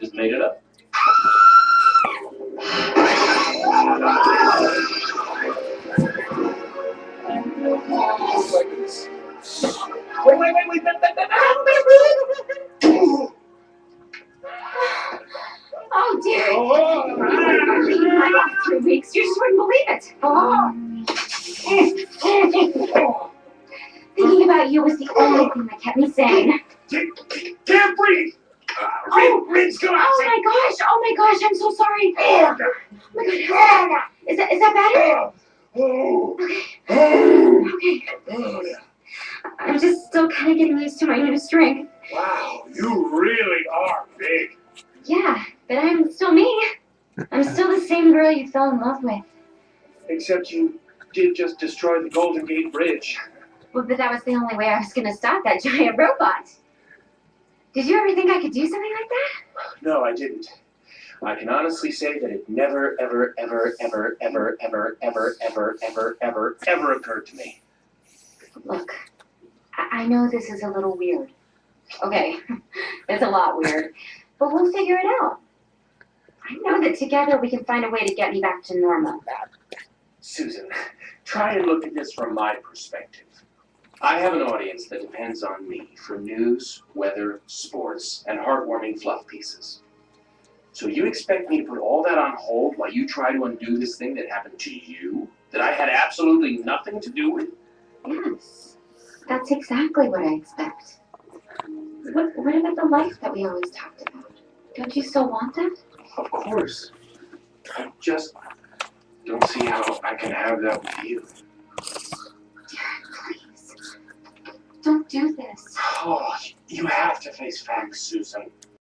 Just made it up. Wait. Oh, dear. I've been in my last 3 weeks. You just wouldn't believe it. Thinking about you was the only thing that kept me sane. Can't breathe. Rinse, come on. Oh my gosh, I'm so sorry. Oh my god. Is that better? Okay. I'm just still kind of getting used to my new strength. Wow, you really are big. Yeah, but I'm still me. I'm still the same girl you fell in love with. Except you did just destroy the Golden Gate Bridge. Well, but that was the only way I was going to stop that giant robot. Did you ever think I could do something like that? No, I didn't. I can honestly say that it never, ever occurred to me. Look, I know this is a little weird. Okay, it's a lot weird, but we'll figure it out. I know that together we can find a way to get me back to normal. Susan, try and look at this from my perspective. I have an audience that depends on me for news, weather, sports, and heartwarming fluff pieces. So you expect me to put all that on hold while you try to undo this thing that happened to you, that I had absolutely nothing to do with? Yes, that's exactly what I expect. What about the life that we always talked about? Don't you still want that? Of course. I just don't see how I can have that with you. Please, don't do this. Oh, you have to face facts, Susan.